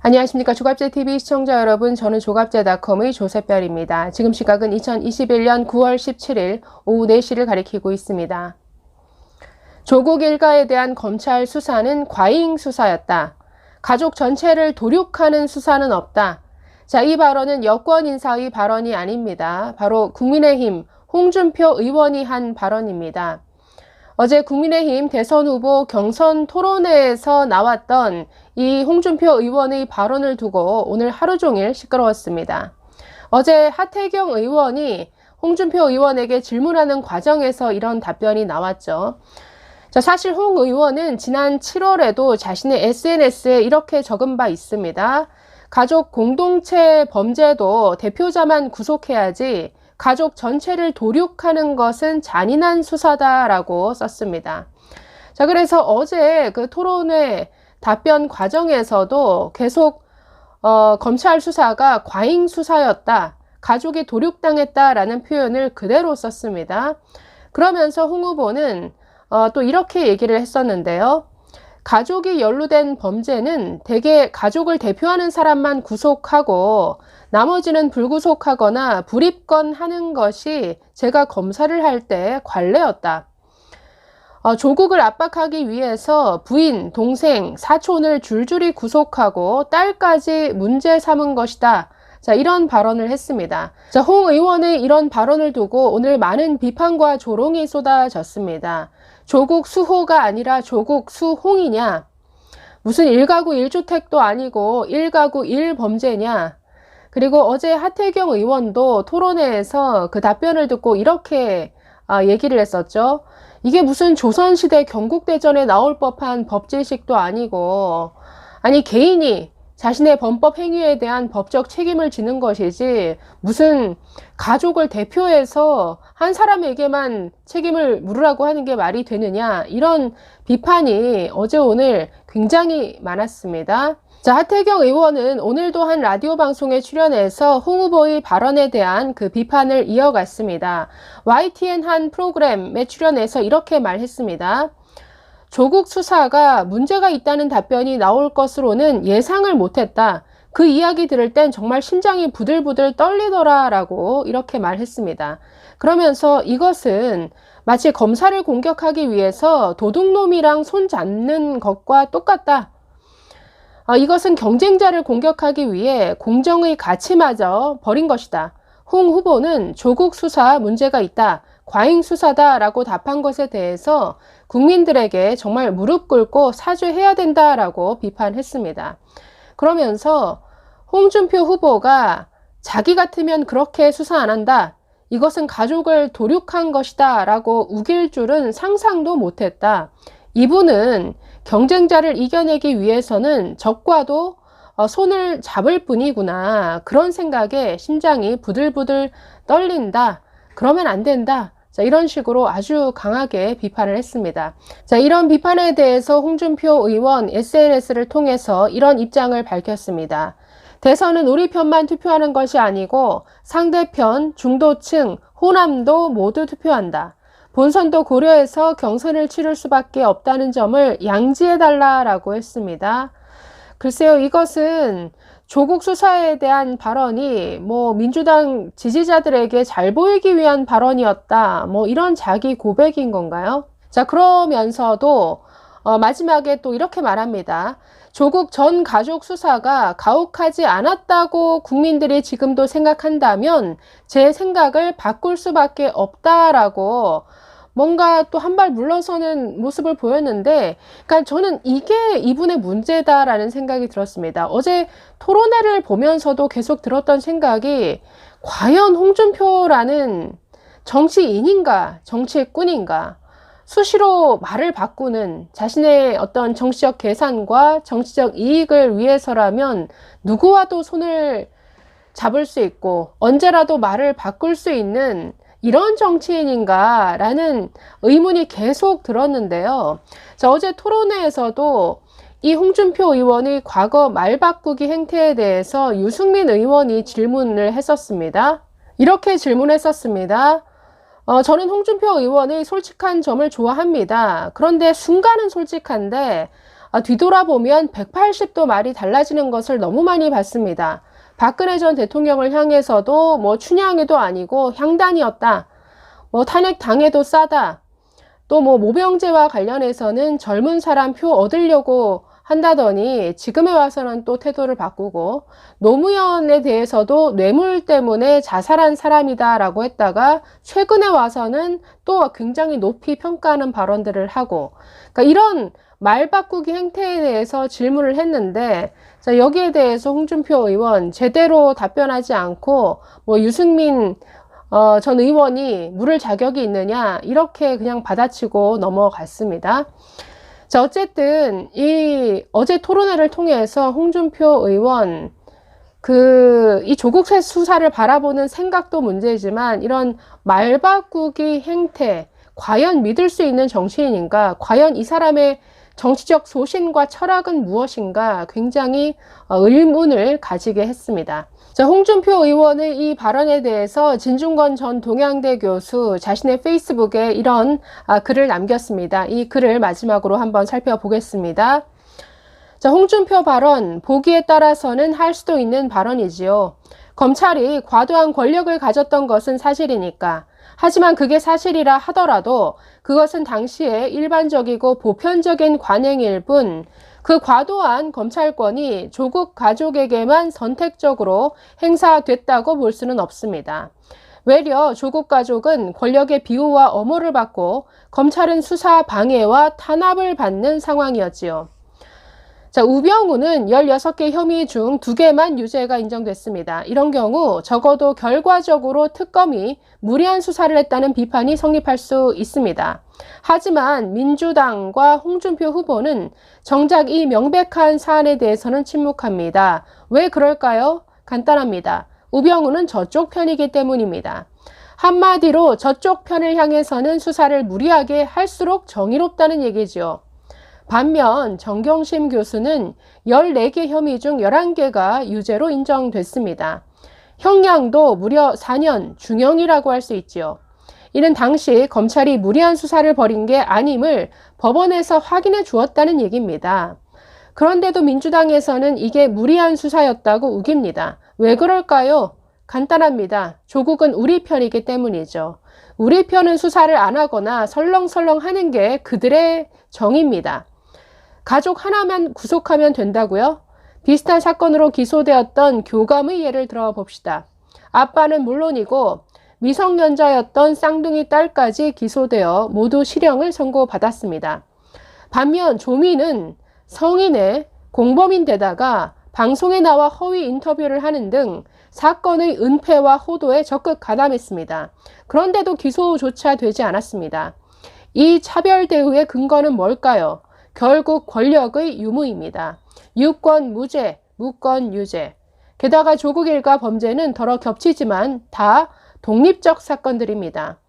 안녕하십니까. 조갑제TV 시청자 여러분, 저는 조갑제닷컴의 조셉별입니다. 지금 시각은 2021년 9월 17일 오후 4시를 가리키고 있습니다. 조국 일가에 대한 검찰 수사는 과잉 수사였다. 가족 전체를 도륙하는 수사는 없다. 자, 이 발언은 여권 인사의 발언이 아닙니다. 바로 국민의힘 홍준표 의원이 한 발언입니다. 어제 국민의힘 대선 후보 경선 토론회에서 나왔던 이 홍준표 의원의 발언을 두고 오늘 하루 종일 시끄러웠습니다. 어제 하태경 의원이 홍준표 의원에게 질문하는 과정에서 이런 답변이 나왔죠. 자, 사실 홍 의원은 지난 7월에도 자신의 SNS에 이렇게 적은 바 있습니다. 가족 공동체 범죄도 대표자만 구속해야지 가족 전체를 도륙하는 것은 잔인한 수사다라고 썼습니다. 자, 그래서 어제 그 토론회 답변 과정에서도 계속 검찰 수사가 과잉 수사였다, 가족이 도륙당했다라는 표현을 그대로 썼습니다. 그러면서 홍 후보는 또 이렇게 얘기를 했었는데요. 가족이 연루된 범죄는 대개 가족을 대표하는 사람만 구속하고 나머지는 불구속하거나 불입건하는 것이 제가 검사를 할 때 관례였다. 조국을 압박하기 위해서 부인, 동생, 사촌을 줄줄이 구속하고 딸까지 문제 삼은 것이다. 자, 이런 발언을 했습니다. 자, 홍 의원의 이런 발언을 두고 오늘 많은 비판과 조롱이 쏟아졌습니다. 조국 수호가 아니라 조국 수홍이냐? 무슨 1가구 1주택도 아니고 1가구 1범죄냐? 그리고 어제 하태경 의원도 토론회에서 그 답변을 듣고 이렇게 얘기를 했었죠. 이게 무슨 조선시대 경국대전에 나올 법한 법제식도 아니고, 아니 개인이 자신의 범법 행위에 대한 법적 책임을 지는 것이지 무슨 가족을 대표해서 한 사람에게만 책임을 물으라고 하는 게 말이 되느냐, 이런 비판이 어제 오늘 굉장히 많았습니다. 자, 하태경 의원은 오늘도 한 라디오 방송에 출연해서 홍 후보의 발언에 대한 그 비판을 이어갔습니다. YTN 한 프로그램에 출연해서 이렇게 말했습니다. 조국 수사가 문제가 있다는 답변이 나올 것으로는 예상을 못했다. 그 이야기 들을 땐 정말 심장이 부들부들 떨리더라 라고 이렇게 말했습니다. 그러면서 이것은 마치 검사를 공격하기 위해서 도둑놈이랑 손 잡는 것과 똑같다. 이것은 경쟁자를 공격하기 위해 공정의 가치마저 버린 것이다. 홍 후보는 조국 수사 문제가 있다, 과잉 수사다라고 답한 것에 대해서 국민들에게 정말 무릎 꿇고 사죄해야 된다라고 비판했습니다. 그러면서 홍준표 후보가 자기 같으면 그렇게 수사 안 한다, 이것은 가족을 도륙한 것이다 라고 우길 줄은 상상도 못했다. 이분은 경쟁자를 이겨내기 위해서는 적과도 손을 잡을 뿐이구나, 그런 생각에 심장이 부들부들 떨린다, 그러면 안 된다. 자, 이런 식으로 아주 강하게 비판을 했습니다. 자, 이런 비판에 대해서 홍준표 의원 SNS를 통해서 이런 입장을 밝혔습니다. 대선은 우리 편만 투표하는 것이 아니고 상대편, 중도층, 호남도 모두 투표한다. 본선도 고려해서 경선을 치를 수밖에 없다는 점을 양지해달라라고 했습니다. 글쎄요, 이것은 조국 수사에 대한 발언이 민주당 지지자들에게 잘 보이기 위한 발언이었다, 이런 자기 고백인 건가요? 자, 그러면서도 마지막에 또 이렇게 말합니다. 조국 전 가족 수사가 가혹하지 않았다고 국민들이 지금도 생각한다면 제 생각을 바꿀 수밖에 없다라고 뭔가 또 한 발 물러서는 모습을 보였는데, 그러니까 저는 이게 이분의 문제다라는 생각이 들었습니다. 어제 토론회를 보면서도 계속 들었던 생각이, 과연 홍준표라는 정치인인가 정치꾼인가, 수시로 말을 바꾸는, 자신의 어떤 정치적 계산과 정치적 이익을 위해서라면 누구와도 손을 잡을 수 있고 언제라도 말을 바꿀 수 있는 이런 정치인인가 라는 의문이 계속 들었는데요. 자, 어제 토론회에서도 이 홍준표 의원의 과거 말 바꾸기 행태에 대해서 유승민 의원이 질문을 했었습니다. 이렇게 질문했었습니다. 저는 홍준표 의원의 솔직한 점을 좋아합니다. 그런데 순간은 솔직한데 뒤돌아보면 180도 말이 달라지는 것을 너무 많이 봤습니다. 박근혜 전 대통령을 향해서도 뭐 춘향이도 아니고 향단이었다. 뭐 탄핵 당해도 싸다. 또 뭐 모병제와 관련해서는 젊은 사람 표 얻으려고 한다더니 지금에 와서는 또 태도를 바꾸고, 노무현에 대해서도 뇌물 때문에 자살한 사람이다 라고 했다가 최근에 와서는 또 굉장히 높이 평가하는 발언들을 하고, 그러니까 이런 말 바꾸기 행태에 대해서 질문을 했는데, 자, 여기에 대해서 홍준표 의원 제대로 답변하지 않고 뭐 유승민 전 의원이 물을 자격이 있느냐 이렇게 그냥 받아치고 넘어갔습니다. 자, 어쨌든 어제 토론회를 통해서 홍준표 의원 이 조국 수사를 바라보는 생각도 문제지만 이런 말 바꾸기 행태, 과연 믿을 수 있는 정치인인가, 과연 이 사람의 정치적 소신과 철학은 무엇인가 굉장히 의문을 가지게 했습니다. 자, 홍준표 의원의 이 발언에 대해서 진중권 전 동양대 교수 자신의 페이스북에 이런 글을 남겼습니다. 이 글을 마지막으로 한번 살펴보겠습니다. 자, 홍준표 발언, 보기에 따라서는 할 수도 있는 발언이지요. 검찰이 과도한 권력을 가졌던 것은 사실이니까. 하지만 그게 사실이라 하더라도 그것은 당시에 일반적이고 보편적인 관행일 뿐, 그 과도한 검찰권이 조국 가족에게만 선택적으로 행사됐다고 볼 수는 없습니다. 외려 조국 가족은 권력의 비호와 엄호를 받고 검찰은 수사 방해와 탄압을 받는 상황이었지요. 자, 우병우는 16개 혐의 중 2개만 유죄가 인정됐습니다. 이런 경우 적어도 결과적으로 특검이 무리한 수사를 했다는 비판이 성립할 수 있습니다. 하지만 민주당과 홍준표 후보는 정작 이 명백한 사안에 대해서는 침묵합니다. 왜 그럴까요? 간단합니다. 우병우는 저쪽 편이기 때문입니다. 한마디로 저쪽 편을 향해서는 수사를 무리하게 할수록 정의롭다는 얘기죠. 반면 정경심 교수는 14개 혐의 중 11개가 유죄로 인정됐습니다. 형량도 무려 4년 중형이라고 할 수 있지요. 이는 당시 검찰이 무리한 수사를 벌인 게 아님을 법원에서 확인해 주었다는 얘기입니다. 그런데도 민주당에서는 이게 무리한 수사였다고 우깁니다. 왜 그럴까요? 간단합니다. 조국은 우리 편이기 때문이죠. 우리 편은 수사를 안 하거나 설렁설렁 하는 게 그들의 정의입니다. 가족 하나만 구속하면 된다고요? 비슷한 사건으로 기소되었던 교감의 예를 들어봅시다. 아빠는 물론이고 미성년자였던 쌍둥이 딸까지 기소되어 모두 실형을 선고받았습니다. 반면 조미는 성인의 공범인데다가 방송에 나와 허위 인터뷰를 하는 등 사건의 은폐와 호도에 적극 가담했습니다. 그런데도 기소조차 되지 않았습니다. 이 차별 대우의 근거는 뭘까요? 결국 권력의 유무입니다. 유권 무죄, 무권 유죄. 게다가 조국 일가 범죄는 더러 겹치지만 다 독립적 사건들입니다.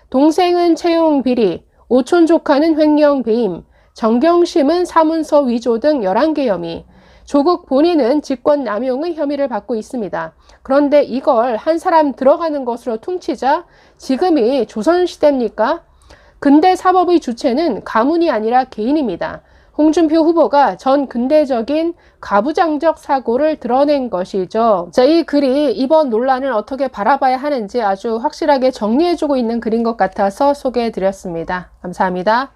동생은 채용 비리, 오촌 조카는 횡령 배임, 정경심은 사문서 위조 등 11개 혐의, 조국 본인은 직권 남용의 혐의를 받고 있습니다. 그런데 이걸 한 사람 들어가는 것으로 퉁치자 지금이 조선시대입니까? 근대 사법의 주체는 가문이 아니라 개인입니다. 홍준표 후보가 전 근대적인 가부장적 사고를 드러낸 것이죠. 자, 이 글이 이번 논란을 어떻게 바라봐야 하는지 아주 확실하게 정리해주고 있는 글인 것 같아서 소개해드렸습니다. 감사합니다.